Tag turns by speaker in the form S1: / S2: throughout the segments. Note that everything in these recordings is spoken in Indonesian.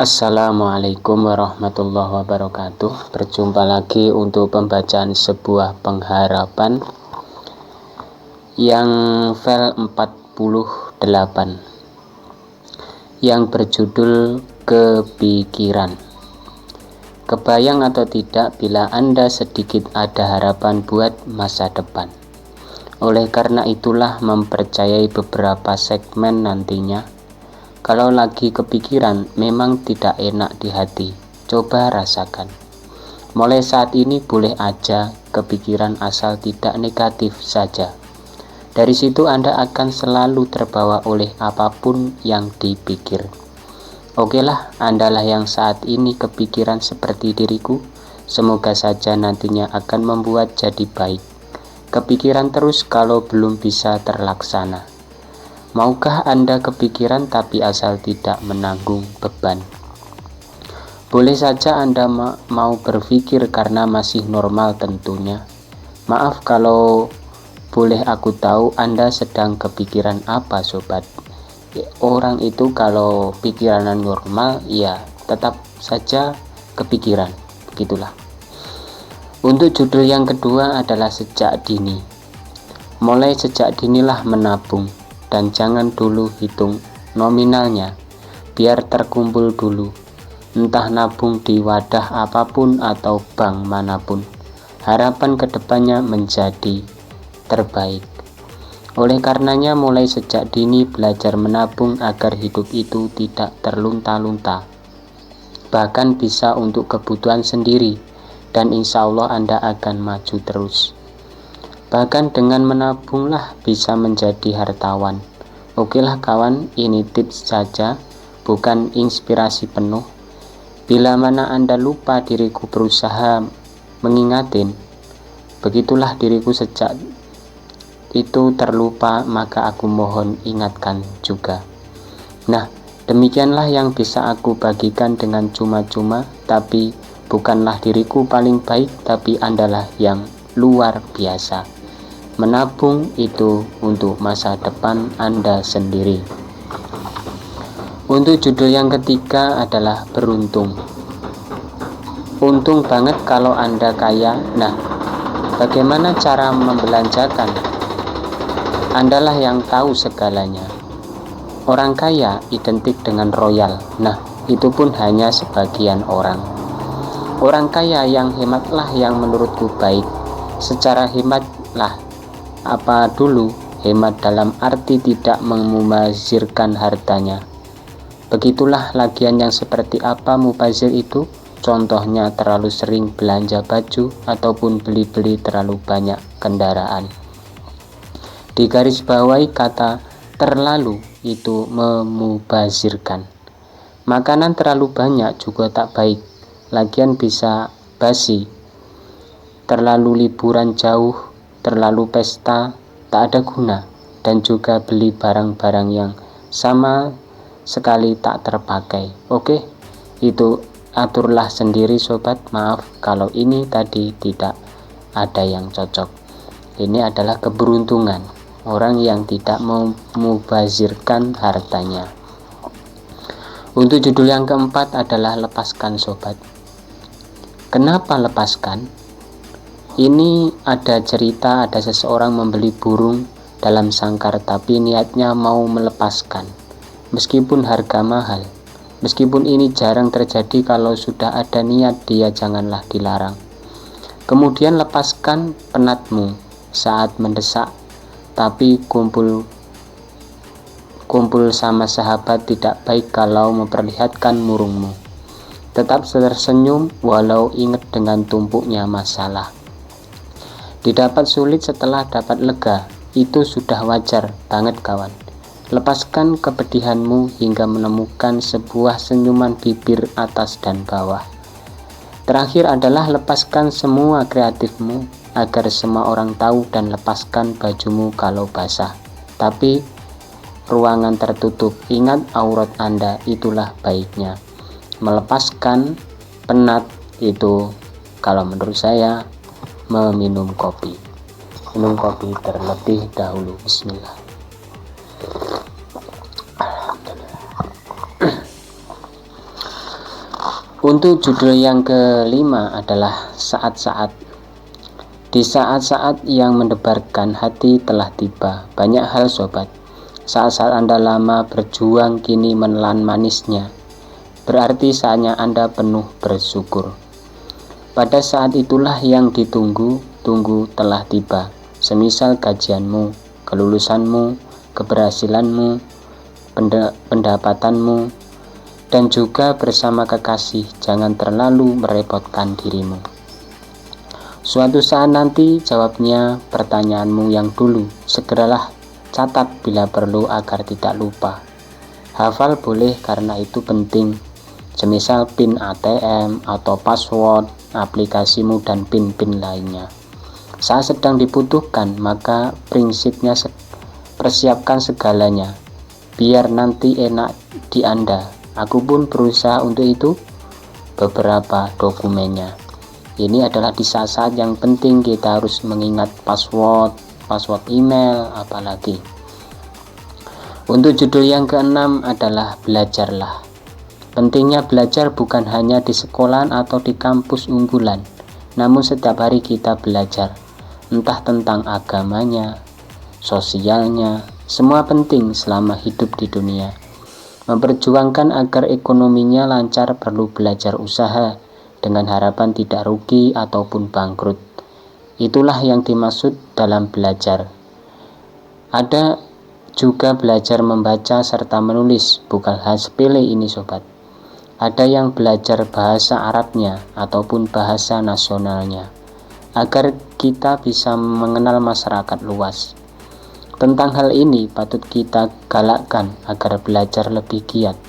S1: Assalamualaikum warahmatullahi wabarakatuh. Berjumpa lagi untuk pembacaan sebuah pengharapan yang file 48 yang berjudul Kepikiran. Kebayang atau tidak bila Anda sedikit ada harapan buat masa depan. Oleh karena itulah mempercayai beberapa segmen nantinya. Kalau lagi kepikiran memang tidak enak di hati, coba rasakan. Mulai saat ini boleh aja kepikiran asal tidak negatif saja. Dari situ Anda akan selalu terbawa oleh apapun yang dipikir. Okelah, Andalah yang saat ini kepikiran seperti diriku. Semoga saja nantinya akan membuat jadi baik. Kepikiran terus kalau belum bisa terlaksana. Maukah Anda kepikiran tapi asal tidak menanggung beban? Boleh saja Anda mau berpikir karena masih normal tentunya. Maaf kalau boleh aku tahu Anda sedang kepikiran apa sobat? Orang itu kalau pikiran normal ya tetap saja kepikiran, begitulah. Untuk judul yang kedua adalah sejak dini. Mulai sejak dinilah menabung. Dan jangan dulu hitung nominalnya, biar terkumpul dulu. Entah nabung di wadah apapun atau bank manapun, harapan kedepannya menjadi terbaik. Oleh karenanya mulai sejak dini belajar menabung agar hidup itu tidak terlunta-lunta. Bahkan bisa untuk kebutuhan sendiri, dan insya Allah Anda akan maju terus. Bahkan dengan menabunglah bisa menjadi hartawan. Okelah kawan, ini tips saja, bukan inspirasi penuh. Bila mana Anda lupa diriku berusaha mengingatin, begitulah diriku sejak itu terlupa, maka aku mohon ingatkan juga. Nah, demikianlah yang bisa aku bagikan dengan cuma-cuma, tapi bukanlah diriku paling baik, tapi Andalah yang luar biasa. Menabung itu untuk masa depan Anda sendiri. Untuk judul yang ketiga adalah beruntung. Untung banget kalau Anda kaya. Nah, bagaimana cara membelanjakan? Andalah yang tahu segalanya. Orang kaya identik dengan royal. Nah, itu pun hanya sebagian orang. Orang kaya yang hematlah yang menurutku baik. Secara hematlah. Apa dulu? Hemat dalam arti tidak memubazirkan hartanya. Begitulah lagian yang seperti apa mubazir itu? Contohnya terlalu sering belanja baju ataupun beli-beli terlalu banyak kendaraan. Di garis bawahi kata terlalu itu memubazirkan. Makanan terlalu banyak juga tak baik, lagian bisa basi. Terlalu liburan jauh, terlalu pesta, tak ada guna, dan juga beli barang-barang yang sama sekali tak terpakai. Oke, itu aturlah sendiri sobat. Maaf kalau ini tadi tidak ada yang cocok. Ini adalah keberuntungan orang yang tidak memubazirkan hartanya. Untuk judul yang keempat adalah lepaskan sobat. Kenapa lepaskan? Ini ada cerita, ada seseorang membeli burung dalam sangkar tapi niatnya mau melepaskan meskipun harga mahal. Meskipun ini jarang terjadi, kalau sudah ada niat dia janganlah dilarang. Kemudian lepaskan penatmu saat mendesak, tapi kumpul sama sahabat tidak baik kalau memperlihatkan murungmu. Tetap tersenyum walau ingat dengan tumpuknya masalah. Didapat sulit setelah dapat lega, itu sudah wajar banget kawan. Lepaskan kepedihanmu hingga menemukan sebuah senyuman bibir atas dan bawah. Terakhir adalah lepaskan semua kreatifmu agar semua orang tahu, dan lepaskan bajumu kalau basah. Tapi ruangan tertutup, ingat aurat Anda, itulah baiknya. Melepaskan penat itu kalau menurut saya meminum kopi. Minum kopi terlebih dahulu. Bismillah. Untuk judul yang kelima adalah saat-saat. Di saat-saat yang mendebarkan hati telah tiba banyak hal sobat. Saat-saat Anda lama berjuang kini menelan manisnya. Berarti saatnya Anda penuh bersyukur. Pada saat itulah yang ditunggu telah tiba. Semisal gajianmu, kelulusanmu, keberhasilanmu, pendapatanmu, dan juga bersama kekasih. Jangan terlalu merepotkan dirimu. Suatu saat nanti jawabnya pertanyaanmu yang dulu. Segeralah catat bila perlu agar tidak lupa. Hafal boleh karena itu penting. Semisal PIN ATM atau password aplikasimu dan PIN-PIN lainnya. Saat sedang dibutuhkan, maka prinsipnya persiapkan segalanya. Biar nanti enak di Anda. Aku pun berusaha untuk itu. Beberapa dokumennya. Ini adalah di saat-saat yang penting kita harus mengingat password email apalagi. Untuk judul yang keenam adalah belajarlah. Pentingnya belajar bukan hanya di sekolahan atau di kampus unggulan, namun setiap hari kita belajar, entah tentang agamanya, sosialnya, semua penting selama hidup di dunia. Memperjuangkan agar ekonominya lancar perlu belajar usaha, dengan harapan tidak rugi ataupun bangkrut. Itulah yang dimaksud dalam belajar. Ada juga belajar membaca serta menulis, bukan hal sepele ini sobat. Ada yang belajar bahasa Arabnya ataupun bahasa nasionalnya, agar kita bisa mengenal masyarakat luas. Tentang hal ini patut kita galakkan agar belajar lebih giat,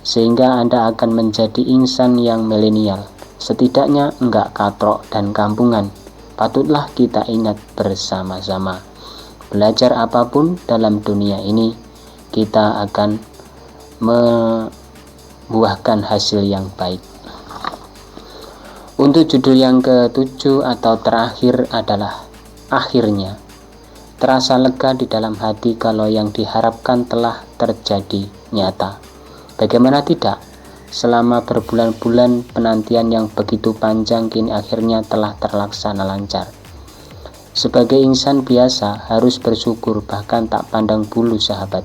S1: sehingga Anda akan menjadi insan yang milenial. Setidaknya enggak katrok dan kampungan. Patutlah kita ingat bersama-sama. Belajar apapun dalam dunia ini, kita akan membuahkan hasil yang baik. Untuk judul yang ke-7 atau terakhir adalah akhirnya. Terasa lega di dalam hati kalau yang diharapkan telah terjadi nyata. Bagaimana tidak? Selama berbulan-bulan penantian yang begitu panjang kini akhirnya telah terlaksana lancar. Sebagai insan biasa harus bersyukur bahkan tak pandang bulu sahabat.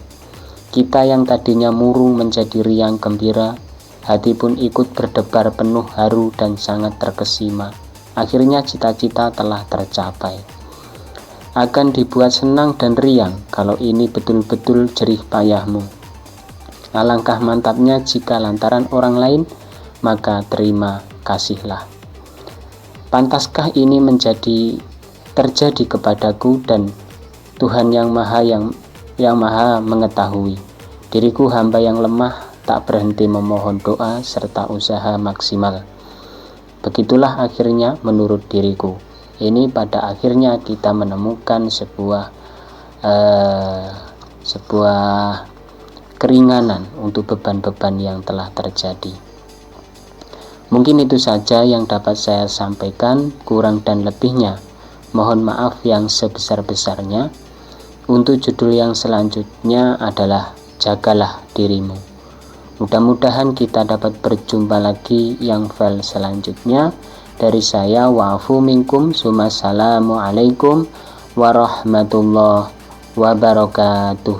S1: Kita yang tadinya murung menjadi riang gembira, hati pun ikut berdebar penuh haru dan sangat terkesima. Akhirnya cita-cita telah tercapai. Akan dibuat senang dan riang kalau ini betul-betul jerih payahmu. Alangkah mantapnya jika lantaran orang lain, maka terima kasihlah. Pantaskah ini terjadi kepadaku dan Tuhan yang maha mengetahui. Diriku hamba yang lemah tak berhenti memohon doa serta usaha maksimal. Begitulah akhirnya menurut diriku. Ini pada akhirnya kita menemukan sebuah keringanan untuk beban-beban yang telah terjadi. Mungkin itu saja yang dapat saya sampaikan, kurang dan lebihnya mohon maaf yang sebesar-besarnya. Untuk judul yang selanjutnya adalah jagalah dirimu. Mudah-mudahan kita dapat berjumpa lagi yang file selanjutnya. Dari saya wa'afu minkum, Assalamualaikum warahmatullahi wabarakatuh.